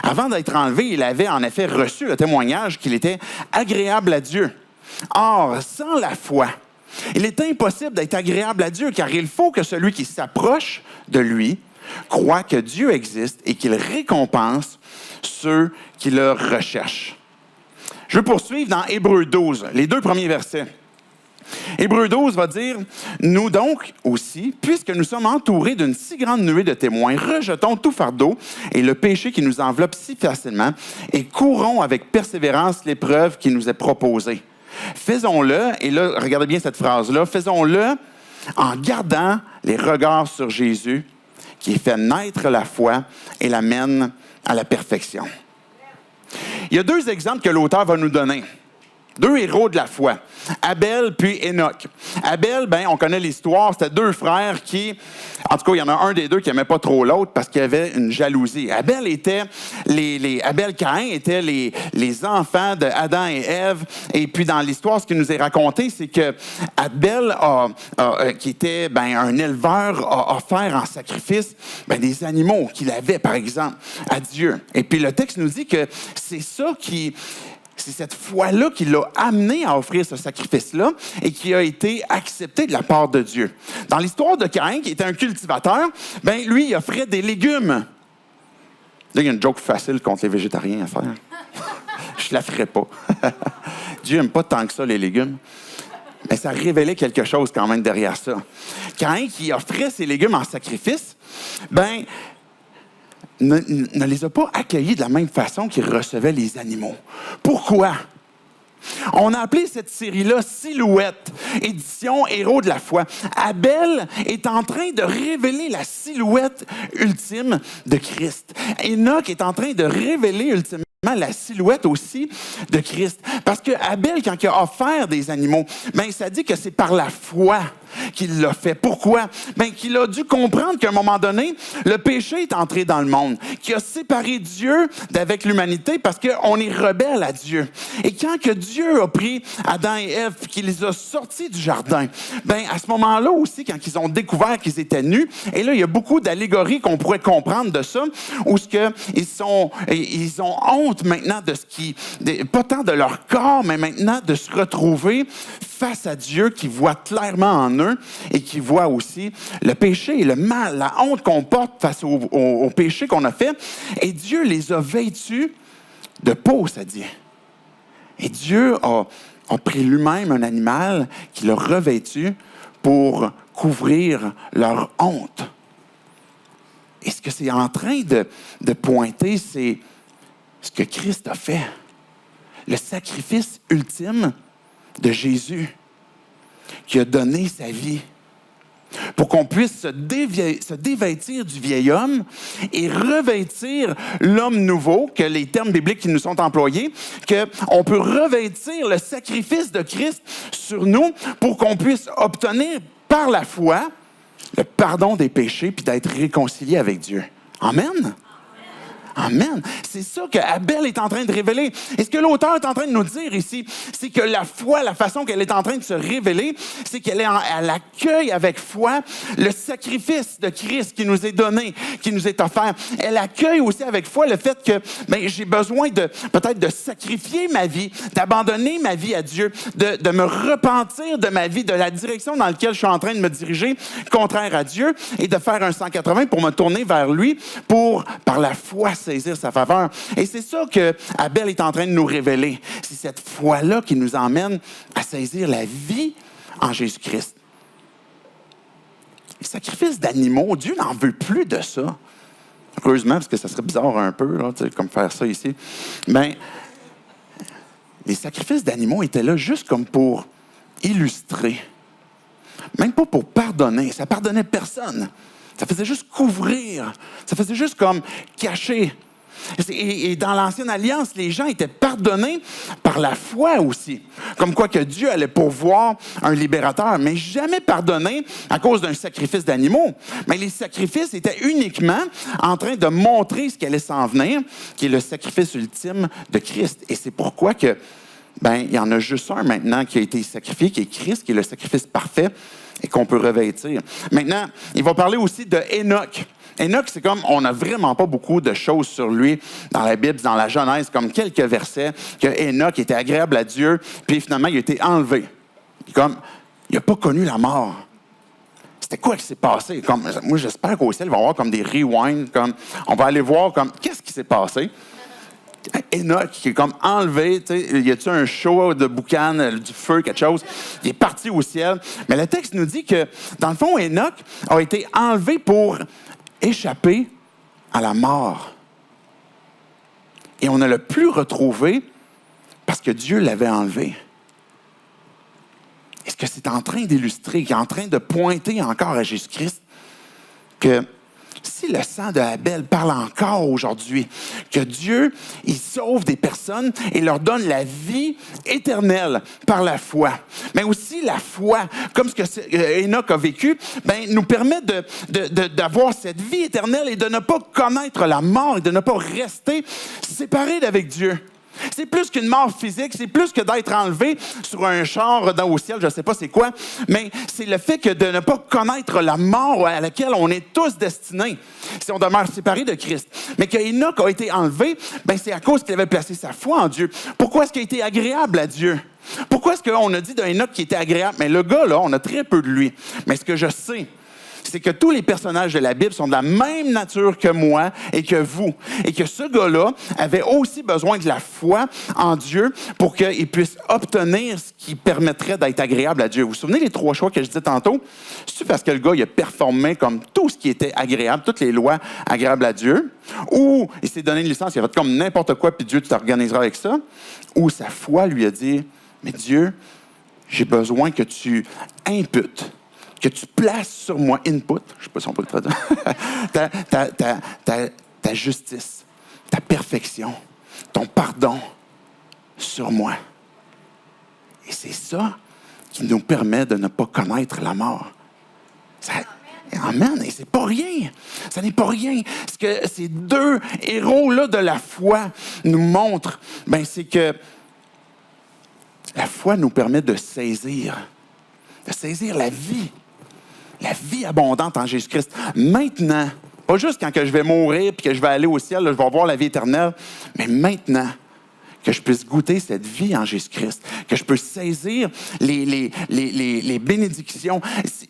Avant d'être enlevé, il avait en effet reçu le témoignage qu'il était agréable à Dieu. Or, sans la foi, il est impossible d'être agréable à Dieu, car il faut que celui qui s'approche de lui croit que Dieu existe et qu'il récompense ceux qui le recherchent. Je veux poursuivre dans Hébreux 12, les 2 premiers versets. Hébreux 12 va dire « Nous donc aussi, puisque nous sommes entourés d'une si grande nuée de témoins, rejetons tout fardeau et le péché qui nous enveloppe si facilement et courons avec persévérance l'épreuve qui nous est proposée. Faisons-le, et là, regardez bien cette phrase-là, faisons-le en gardant les regards sur Jésus, qui fait naître la foi et l'amène à la perfection. » Il y a 2 exemples que l'auteur va nous donner. 2 héros de la foi, Abel puis Hénoch. Abel, on connaît l'histoire, c'était 2 frères qui, en tout cas, il y en a un des 2 qui n'aimait pas trop l'autre parce qu'il y avait une jalousie. Abel Caïn étaient les enfants de Adam et Ève. Et puis dans l'histoire, ce qui nous est raconté, c'est que Abel, qui était un éleveur, a offert en sacrifice des animaux qu'il avait, par exemple, à Dieu. Et puis le texte nous dit que c'est cette foi-là qui l'a amené à offrir ce sacrifice-là et qui a été accepté de la part de Dieu. Dans l'histoire de Caïn, qui était un cultivateur, lui, il offrait des légumes. Là, il y a une joke facile contre les végétariens à faire. Je ne la ferai pas. Dieu n'aime pas tant que ça, les légumes. Mais ça révélait quelque chose quand même derrière ça. Caïn, qui offrait ses légumes en sacrifice, ne les a pas accueillis de la même façon qu'ils recevaient les animaux. Pourquoi? On a appelé cette série-là Silhouette, édition Héros de la foi. Abel est en train de révéler la silhouette ultime de Christ. Hénoch est en train de révéler ultimement la silhouette aussi de Christ. Parce que Abel, quand il a offert des animaux, ça dit que c'est par la foi qu'il l'a fait. Pourquoi? Qu'il a dû comprendre qu'à un moment donné, le péché est entré dans le monde, qu'il a séparé Dieu d'avec l'humanité parce qu'on est rebelle à Dieu. Et quand que Dieu a pris Adam et Ève, qu'il les a sortis du jardin, à ce moment-là aussi, quand ils ont découvert qu'ils étaient nus, et là, il y a beaucoup d'allégories qu'on pourrait comprendre de ça, où ils ont honte maintenant pas tant de leur corps, mais maintenant de se retrouver face à Dieu qui voit clairement en eux et qui voit aussi le péché et le mal, la honte qu'on porte face au péché qu'on a fait. Et Dieu les a vêtus de peau, ça dit. Et Dieu a pris lui-même un animal qui l'a revêtu pour couvrir leur honte. Et ce que c'est en train de pointer, c'est ce que Christ a fait. Le sacrifice ultime de Jésus qui a donné sa vie pour qu'on puisse se dévêtir du vieil homme et revêtir l'homme nouveau, que les termes bibliques qui nous sont employés, qu'on peut revêtir le sacrifice de Christ sur nous pour qu'on puisse obtenir par la foi le pardon des péchés puis d'être réconcilié avec Dieu. Amen. Amen. C'est ça que Abel est en train de révéler. Et ce que l'auteur est en train de nous dire ici, c'est que la foi, la façon qu'elle est en train de se révéler, c'est qu'elle accueille avec foi le sacrifice de Christ qui nous est donné, qui nous est offert. Elle accueille aussi avec foi le fait que j'ai besoin peut-être de sacrifier ma vie, d'abandonner ma vie à Dieu, de me repentir de ma vie, de la direction dans laquelle je suis en train de me diriger, contraire à Dieu, et de faire un 180 pour me tourner vers lui, pour, par la foi, saisir sa faveur. Et c'est ça que Abel est en train de nous révéler. C'est cette foi-là qui nous emmène à saisir la vie en Jésus-Christ. Les sacrifices d'animaux, Dieu n'en veut plus de ça. Heureusement, parce que ça serait bizarre un peu, là, comme faire ça ici. Mais les sacrifices d'animaux étaient là juste comme pour illustrer même pas pour pardonner. Ça pardonnait personne. Ça faisait juste couvrir. Ça faisait juste comme cacher. Et dans l'Ancienne Alliance, les gens étaient pardonnés par la foi aussi. Comme quoi que Dieu allait pourvoir un libérateur, mais jamais pardonnés à cause d'un sacrifice d'animaux. Mais les sacrifices étaient uniquement en train de montrer ce qui allait s'en venir, qui est le sacrifice ultime de Christ. Et c'est pourquoi que, il y en a juste un maintenant qui a été sacrifié, qui est Christ, qui est le sacrifice parfait et qu'on peut revêtir. Maintenant, il va parler aussi de Hénoch. Hénoch, c'est comme, on n'a vraiment pas beaucoup de choses sur lui dans la Bible, dans la Genèse, comme quelques versets, que Hénoch était agréable à Dieu, puis finalement, il a été enlevé. Comme, il n'a pas connu la mort. C'était quoi qui s'est passé? Comme, moi, j'espère qu'au ciel, il va y avoir comme des rewinds, comme, on va aller voir, comme, qu'est-ce qui s'est passé? Hénoch qui est comme enlevé, tu sais, y a-t-il un show de boucan, du feu, quelque chose? Il est parti au ciel. Mais le texte nous dit que, dans le fond, Hénoch a été enlevé pour échapper à la mort. Et on ne l'a plus retrouvé parce que Dieu l'avait enlevé. Est-ce que c'est en train d'illustrer, en train de pointer encore à Jésus-Christ que si le sang de Abel parle encore aujourd'hui, que Dieu, il sauve des personnes et leur donne la vie éternelle par la foi. Mais aussi la foi, comme ce que Hénoch a vécu, nous permet d'avoir cette vie éternelle et de ne pas connaître la mort et de ne pas rester séparé d'avec Dieu. C'est plus qu'une mort physique, c'est plus que d'être enlevé sur un char au ciel, je ne sais pas c'est quoi, mais c'est le fait que de ne pas connaître la mort à laquelle on est tous destinés si on demeure séparés de Christ. Mais que Hénoch a été enlevé, c'est à cause qu'il avait placé sa foi en Dieu. Pourquoi est-ce qu'il a été agréable à Dieu? Pourquoi est-ce qu'on a dit d'Hénoch qu'il était agréable? Mais le gars, là, on a très peu de lui. Mais ce que je sais, c'est que tous les personnages de la Bible sont de la même nature que moi et que vous. Et que ce gars-là avait aussi besoin de la foi en Dieu pour qu'il puisse obtenir ce qui permettrait d'être agréable à Dieu. Vous vous souvenez des 3 choix que je disais tantôt? C'est-tu parce que le gars, il a performé comme tout ce qui était agréable, toutes les lois agréables à Dieu? Ou il s'est donné une licence, il a fait comme n'importe quoi, puis Dieu, tu t'organiseras avec ça? Ou sa foi lui a dit, mais Dieu, j'ai besoin que tu imputes, que tu places sur moi, input, je ne sais pas si on peut le traduire, ta justice, ta perfection, ton pardon sur moi. Et c'est ça qui nous permet de ne pas connaître la mort. Amen. Et c'est pas rien. Ça n'est pas rien. Ce que ces 2 héros-là de la foi nous montrent, c'est que la foi nous permet de saisir la vie abondante en Jésus-Christ. Maintenant, pas juste quand que je vais mourir puis que je vais aller au ciel, là, je vais avoir la vie éternelle, mais maintenant, que je puisse goûter cette vie en Jésus-Christ, que je puisse saisir les bénédictions.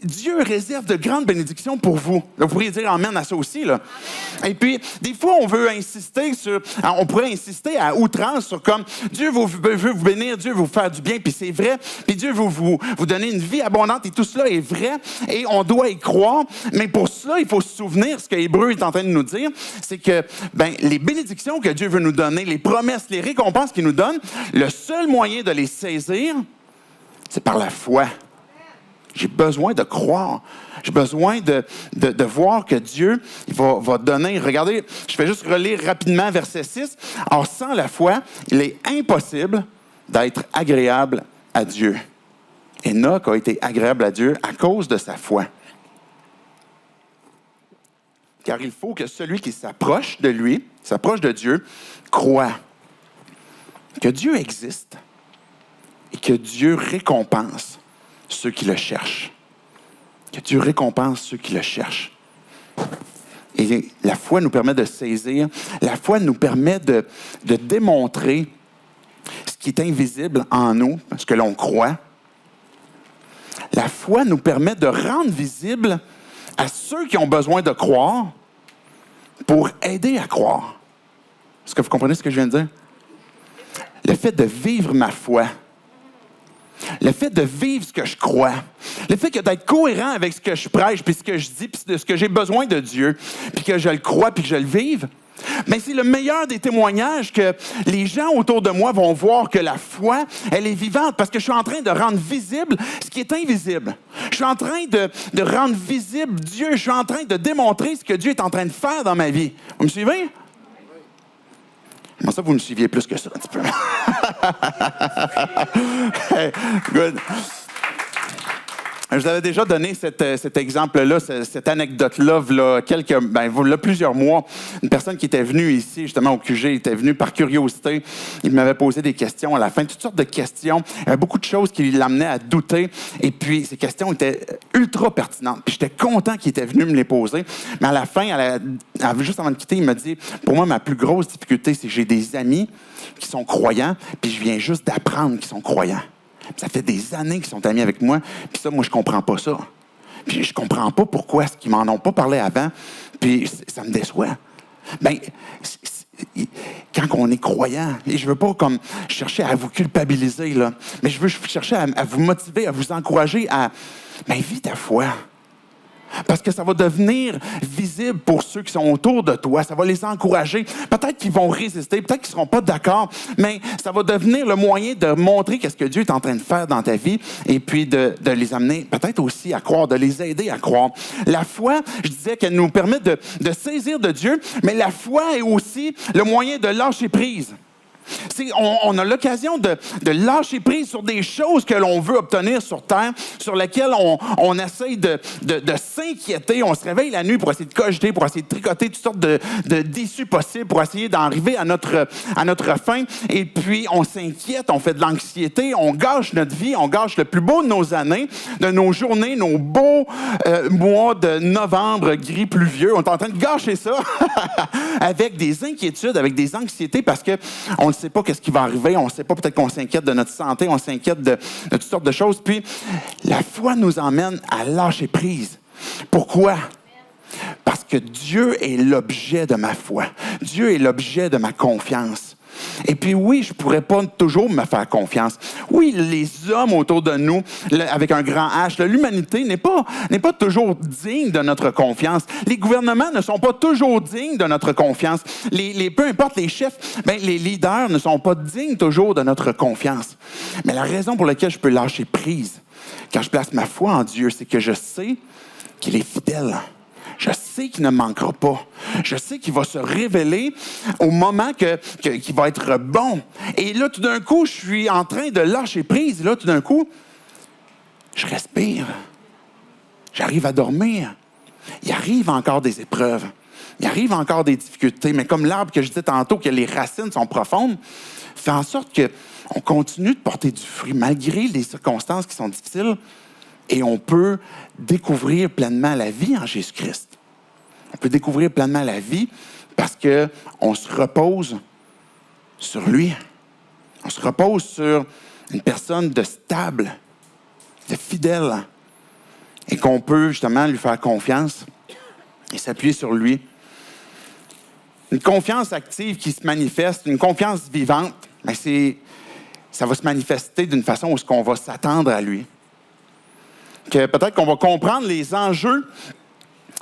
Dieu réserve de grandes bénédictions pour vous. Vous pourriez dire amen à ça aussi, là. Et puis, des fois, on pourrait insister à outrance sur comme Dieu veut vous bénir, Dieu veut vous faire du bien, puis c'est vrai, puis Dieu veut vous donner une vie abondante, et tout cela est vrai, et on doit y croire, mais pour cela, il faut se souvenir, ce que Hébreu est en train de nous dire, c'est que les bénédictions que Dieu veut nous donner, les promesses, les récompenses qu'il nous donne, le seul moyen de les saisir, c'est par la foi. J'ai besoin de croire. J'ai besoin de voir que Dieu il va donner. Regardez, je vais juste relire rapidement verset 6. « Or, sans la foi, il est impossible d'être agréable à Dieu. » Hénoch a été agréable à Dieu à cause de sa foi. Car il faut que celui qui s'approche de lui, s'approche de Dieu, croit que Dieu existe et que Dieu récompense ceux qui le cherchent. Que Dieu récompense ceux qui le cherchent. Et la foi nous permet de saisir, la foi nous permet de démontrer ce qui est invisible en nous, parce que l'on croit. La foi nous permet de rendre visible à ceux qui ont besoin de croire pour aider à croire. Est-ce que vous comprenez ce que je viens de dire? Le fait de vivre ma foi, le fait de vivre ce que je crois, le fait d'être cohérent avec ce que je prêche, puis ce que je dis, puis de ce que j'ai besoin de Dieu, puis que je le crois, puis que je le vive, mais c'est le meilleur des témoignages que les gens autour de moi vont voir que la foi, elle est vivante parce que je suis en train de rendre visible ce qui est invisible. Je Je suis en train de rendre visible Dieu. Je suis en train de démontrer ce que Dieu est en train de faire dans ma vie. Vous me suivez? Comment ça, vous me suiviez plus que ça, un petit peu? Hey, good. Je vous avais déjà donné cet exemple-là, cette anecdote-là, là, plusieurs mois. Une personne qui était venue ici, justement, au QG, était venue par curiosité. Il m'avait posé des questions à la fin, toutes sortes de questions. Il y avait beaucoup de choses qui l'amenaient à douter. Et puis, ces questions étaient ultra pertinentes. Puis, j'étais content qu'il était venu me les poser. Mais à la fin, juste avant de quitter, il m'a dit, pour moi, ma plus grosse difficulté, c'est que j'ai des amis qui sont croyants, puis je viens juste d'apprendre qu'ils sont croyants. Ça fait des années qu'ils sont amis avec moi, puis ça, moi, je comprends pas ça. Puis je comprends pas pourquoi est-ce qu'ils m'en ont pas parlé avant, puis ça me déçoit. Bien, quand on est croyant, et je veux pas comme chercher à vous culpabiliser, là, mais je veux chercher à vous motiver, à vous encourager à vis ta foi. Parce que ça va devenir visible pour ceux qui sont autour de toi. Ça va les encourager. Peut-être qu'ils vont résister, peut-être qu'ils ne seront pas d'accord, mais ça va devenir le moyen de montrer qu'est-ce que Dieu est en train de faire dans ta vie et puis de les amener peut-être aussi à croire, de les aider à croire. La foi, je disais qu'elle nous permet de saisir de Dieu, mais la foi est aussi le moyen de lâcher prise. On a l'occasion de lâcher prise sur des choses que l'on veut obtenir sur Terre, sur lesquelles on essaie de s'inquiéter. On se réveille la nuit pour essayer de cogiter, pour essayer de tricoter toutes sortes d'issues possibles, pour essayer d'arriver à notre fin. Et puis, on s'inquiète, on fait de l'anxiété, on gâche notre vie, on gâche le plus beau de nos années, de nos journées, nos beaux mois de novembre gris pluvieux. On est en train de gâcher ça avec des inquiétudes, avec des anxiétés, parce que on ne sait pas qu'est-ce qui va arriver, on ne sait pas, peut-être qu'on s'inquiète de notre santé, on s'inquiète de toutes sortes de choses. Puis, la foi nous emmène à lâcher prise. Pourquoi? Parce que Dieu est l'objet de ma foi. Dieu est l'objet de ma confiance. Et puis oui, je ne pourrais pas toujours me faire confiance. Oui, les hommes autour de nous, avec un grand H, l'humanité n'est pas toujours digne de notre confiance. Les gouvernements ne sont pas toujours dignes de notre confiance. Peu importe les chefs, les leaders ne sont pas dignes toujours de notre confiance. Mais la raison pour laquelle je peux lâcher prise quand je place ma foi en Dieu, c'est que je sais qu'il est fidèle. Je sais qu'il ne manquera pas. Je sais qu'il va se révéler au moment qu'il va être bon. Et là, tout d'un coup, je suis en train de lâcher prise. Et là, tout d'un coup, je respire. J'arrive à dormir. Il arrive encore des épreuves. Il arrive encore des difficultés. Mais comme l'arbre que je disais tantôt, que les racines sont profondes, fait en sorte qu'on continue de porter du fruit malgré les circonstances qui sont difficiles. Et on peut découvrir pleinement la vie en Jésus-Christ. On peut découvrir pleinement la vie parce qu'on se repose sur lui. On se repose sur une personne de stable, de fidèle, et qu'on peut justement lui faire confiance et s'appuyer sur lui. Une confiance active qui se manifeste, une confiance vivante, ça va se manifester d'une façon où on va s'attendre à lui. Que peut-être qu'on va comprendre les enjeux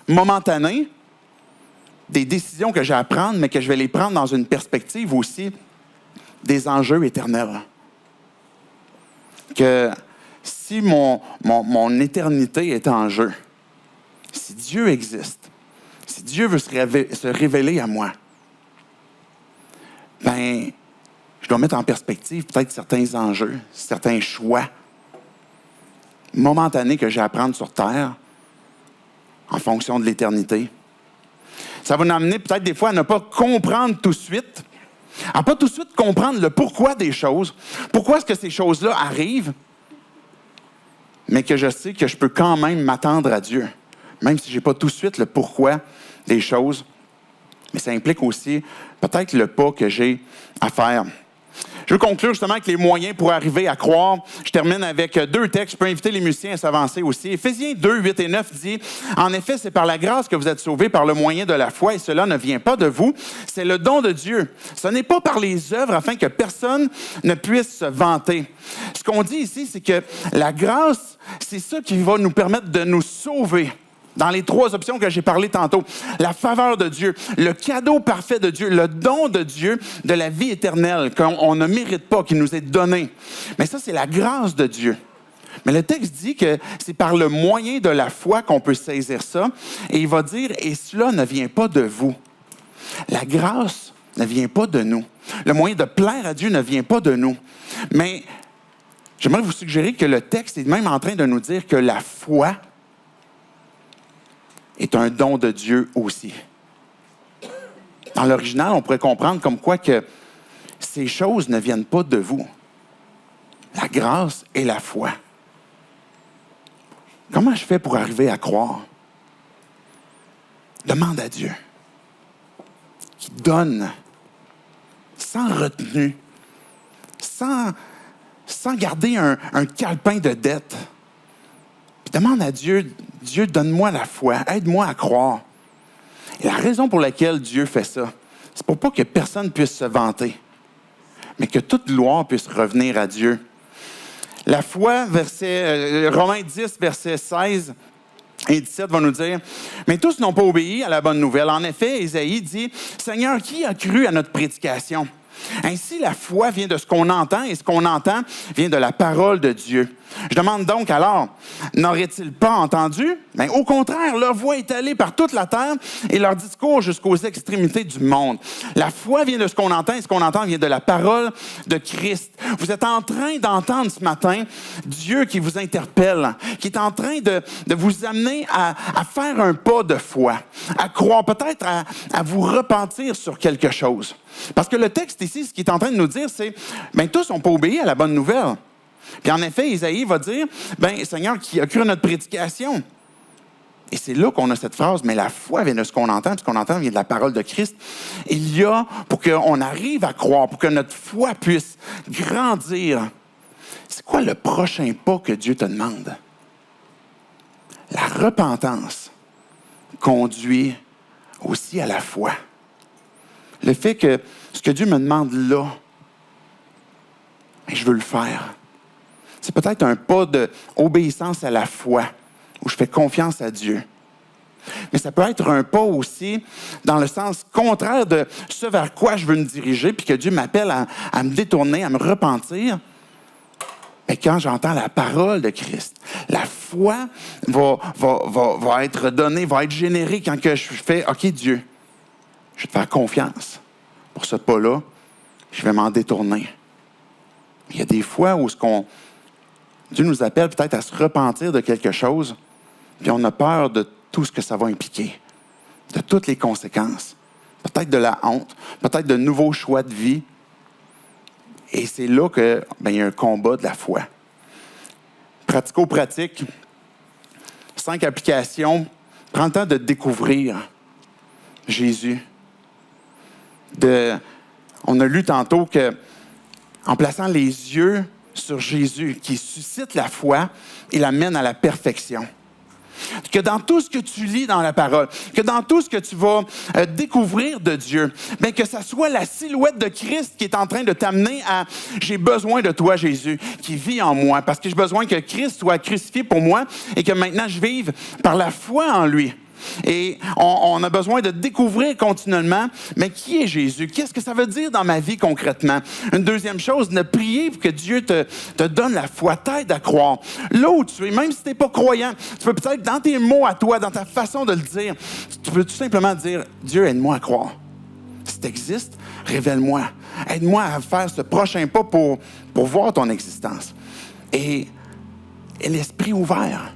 momentanés des décisions que j'ai à prendre, mais que je vais les prendre dans une perspective aussi des enjeux éternels. Que si mon éternité est en jeu, si Dieu existe, si Dieu veut se révéler à moi, je dois mettre en perspective peut-être certains enjeux, certains choix momentanés que j'ai à prendre sur Terre en fonction de l'éternité. Ça va nous amener peut-être des fois à ne pas comprendre tout de suite, à pas tout de suite comprendre le pourquoi des choses, pourquoi est-ce que ces choses-là arrivent, mais que je sais que je peux quand même m'attendre à Dieu, même si je n'ai pas tout de suite le pourquoi des choses. Mais ça implique aussi peut-être le pas que j'ai à faire. Je veux conclure justement avec les moyens pour arriver à croire. Je termine avec 2 textes. Je peux inviter les musiciens à s'avancer aussi. Éphésiens 2, 8 et 9 dit « En effet, c'est par la grâce que vous êtes sauvés par le moyen de la foi, et cela ne vient pas de vous. C'est le don de Dieu. Ce n'est pas par les œuvres afin que personne ne puisse se vanter. » Ce qu'on dit ici, c'est que la grâce, c'est ça qui va nous permettre de nous sauver. Dans les 3 options que j'ai parlé tantôt, la faveur de Dieu, le cadeau parfait de Dieu, le don de Dieu de la vie éternelle qu'on ne mérite pas, qui nous est donné. Mais ça, c'est la grâce de Dieu. Mais le texte dit que c'est par le moyen de la foi qu'on peut saisir ça. Et il va dire, et cela ne vient pas de vous. La grâce ne vient pas de nous. Le moyen de plaire à Dieu ne vient pas de nous. Mais j'aimerais vous suggérer que le texte est même en train de nous dire que la foi est un don de Dieu aussi. Dans l'original, on pourrait comprendre comme quoi que ces choses ne viennent pas de vous. La grâce et la foi. Comment je fais pour arriver à croire? Demande à Dieu, qui donne sans retenue, sans garder un calepin de dette. Puis demande à Dieu, Dieu, donne-moi la foi, aide-moi à croire. Et la raison pour laquelle Dieu fait ça, c'est pour pas que personne puisse se vanter, mais que toute gloire puisse revenir à Dieu. La foi, Romains 10, versets 16 et 17 va nous dire, « Mais tous n'ont pas obéi à la bonne nouvelle. En effet, Ésaïe dit, « Seigneur, qui a cru à notre prédication? Ainsi, la foi vient de ce qu'on entend, et ce qu'on entend vient de la parole de Dieu. Je demande donc alors, n'auraient-ils pas entendu? Mais au contraire, leur voix est allée par toute la terre et leur discours jusqu'aux extrémités du monde. La foi vient de ce qu'on entend, et ce qu'on entend vient de la parole de Christ. Vous êtes en train d'entendre ce matin Dieu qui vous interpelle, qui est en train de vous amener à faire un pas de foi, à croire, peut-être à vous repentir sur quelque chose. Parce que le texte ici, ce qu'il est en train de nous dire, c'est, bien, tous n'ont pas obéi à la bonne nouvelle. Puis en effet, Isaïe va dire, bien, Seigneur, qui a cru à notre prédication? Et c'est là qu'on a cette phrase, mais la foi vient de ce qu'on entend, puis ce qu'on entend vient de la parole de Christ. Il y a, pour qu'on arrive à croire, pour que notre foi puisse grandir, c'est quoi le prochain pas que Dieu te demande? La repentance conduit aussi à la foi. Le fait que ce que Dieu me demande là, je veux le faire. C'est peut-être un pas d'obéissance à la foi, où je fais confiance à Dieu. Mais ça peut être un pas aussi dans le sens contraire de ce vers quoi je veux me diriger, puis que Dieu m'appelle à me détourner, à me repentir. Mais quand j'entends la parole de Christ, la foi va être donnée, va être générée quand que je fais « OK, Dieu, je vais te faire confiance. Pour ce pas-là, je vais m'en détourner. » Il y a des fois où Dieu nous appelle peut-être à se repentir de quelque chose, puis on a peur de tout ce que ça va impliquer, de toutes les conséquences, peut-être de la honte, peut-être de nouveaux choix de vie. Et c'est là qu'il y a un combat de la foi. Pratico-pratique, 5 applications. Prends le temps de découvrir Jésus. On a lu tantôt qu'en plaçant les yeux sur Jésus, qui suscite la foi, il amène à la perfection. Que dans tout ce que tu lis dans la parole, que dans tout ce que tu vas découvrir de Dieu, bien que ça soit la silhouette de Christ qui est en train de t'amener à « J'ai besoin de toi, Jésus, qui vit en moi, parce que j'ai besoin que Christ soit crucifié pour moi et que maintenant je vive par la foi en lui. » Et on a besoin de découvrir continuellement, mais qui est Jésus? Qu'est-ce que ça veut dire dans ma vie concrètement? Une deuxième chose, de prier pour que Dieu te donne la foi, t'aide à croire. Là où tu es, même si tu n'es pas croyant, tu peux peut-être, dans tes mots à toi, dans ta façon de le dire, tu peux tout simplement dire, Dieu, aide-moi à croire. Si tu existes, révèle-moi. Aide-moi à faire ce prochain pas pour voir ton existence. Et l'esprit ouvert.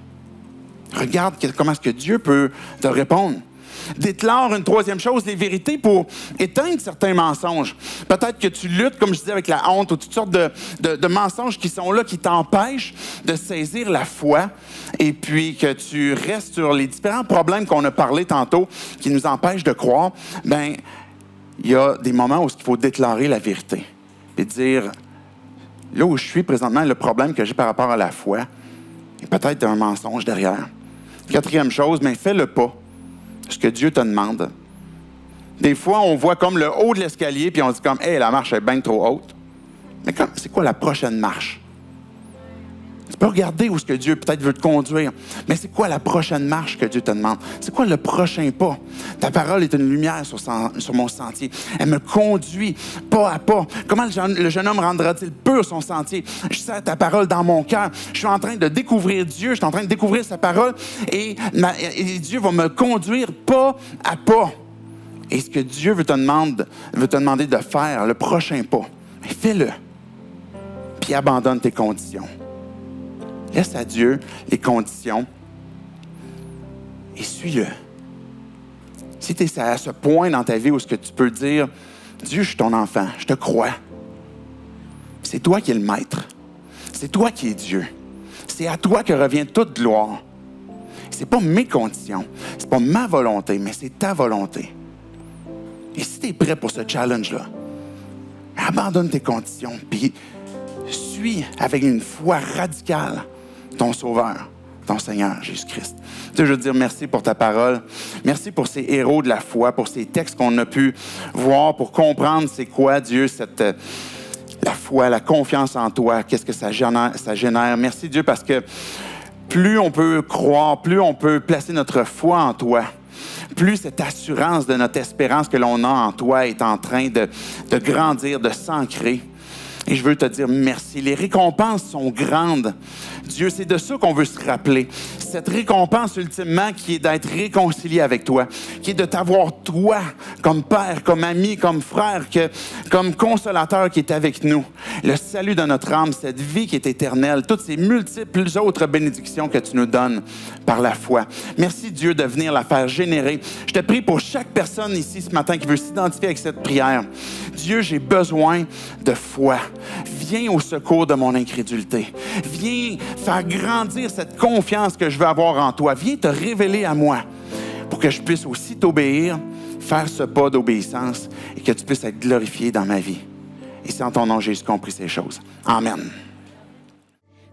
Regarde comment est-ce que Dieu peut te répondre. Déclare une troisième chose, les vérités pour éteindre certains mensonges. Peut-être que tu luttes, comme je disais, avec la honte ou toutes sortes de mensonges qui sont là, qui t'empêchent de saisir la foi et puis que tu restes sur les différents problèmes qu'on a parlé tantôt qui nous empêchent de croire. Bien, il y a des moments où il faut déclarer la vérité et dire, là où je suis présentement, le problème que j'ai par rapport à la foi, il y a peut-être un mensonge derrière. Quatrième chose, mais fais le pas. Ce que Dieu te demande. Des fois, on voit comme le haut de l'escalier, puis on dit comme, hey, la marche est bien trop haute. Mais c'est quoi la prochaine marche? Tu peux regarder où ce que Dieu peut-être veut te conduire. Mais c'est quoi la prochaine marche que Dieu te demande? C'est quoi le prochain pas? Ta parole est une lumière sur mon sentier. Elle me conduit pas à pas. Comment le jeune homme rendra-t-il pur son sentier? Je sers ta parole dans mon cœur. Je suis en train de découvrir Dieu. Je suis en train de découvrir sa parole. Et Dieu va me conduire pas à pas. Et ce que Dieu veut te demander de faire, le prochain pas, fais-le. Puis abandonne tes conditions. Laisse à Dieu les conditions et suis-le. Si tu es à ce point dans ta vie où ce que tu peux dire, Dieu, je suis ton enfant, je te crois. C'est toi qui es le maître. C'est toi qui es Dieu. C'est à toi que revient toute gloire. C'est pas mes conditions, c'est pas ma volonté, mais c'est ta volonté. Et si tu es prêt pour ce challenge-là, abandonne tes conditions, puis suis avec une foi radicale ton Sauveur, ton Seigneur Jésus-Christ. Tu sais, je veux dire merci pour ta parole. Merci pour ces héros de la foi, pour ces textes qu'on a pu voir, pour comprendre c'est quoi, Dieu, la foi, la confiance en toi, qu'est-ce que ça génère. Merci, Dieu, parce que plus on peut croire, plus on peut placer notre foi en toi, plus cette assurance de notre espérance que l'on a en toi est en train de grandir, de s'ancrer. Et je veux te dire merci. Les récompenses sont grandes. Dieu, c'est de ça qu'on veut se rappeler. Cette récompense, ultimement, qui est d'être réconcilié avec toi, qui est de t'avoir, toi, comme père, comme ami, comme frère, comme consolateur qui est avec nous. Le salut de notre âme, cette vie qui est éternelle, toutes ces multiples autres bénédictions que tu nous donnes par la foi. Merci, Dieu, de venir la faire générer. Je te prie pour chaque personne ici ce matin qui veut s'identifier avec cette prière. Dieu, j'ai besoin de foi. Viens au secours de mon incrédulité. Viens faire grandir cette confiance que je veux avoir en toi. Viens te révéler à moi pour que je puisse aussi t'obéir, faire ce pas d'obéissance et que tu puisses être glorifié dans ma vie. Et c'est en ton nom, Jésus, qu'on prie ces choses. Amen.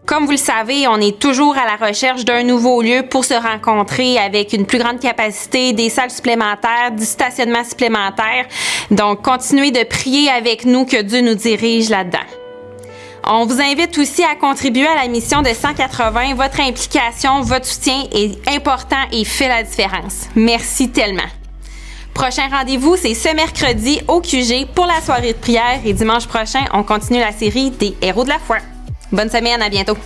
Comme vous le savez, on est toujours à la recherche d'un nouveau lieu pour se rencontrer avec une plus grande capacité, des salles supplémentaires, du stationnement supplémentaire. Donc, continuez de prier avec nous que Dieu nous dirige là-dedans. On vous invite aussi à contribuer à la mission de 180. Votre implication, votre soutien est important et fait la différence. Merci tellement. Prochain rendez-vous, c'est ce mercredi au QG pour la soirée de prière et dimanche prochain, on continue la série des Héros de la foi. Bonne semaine, à bientôt!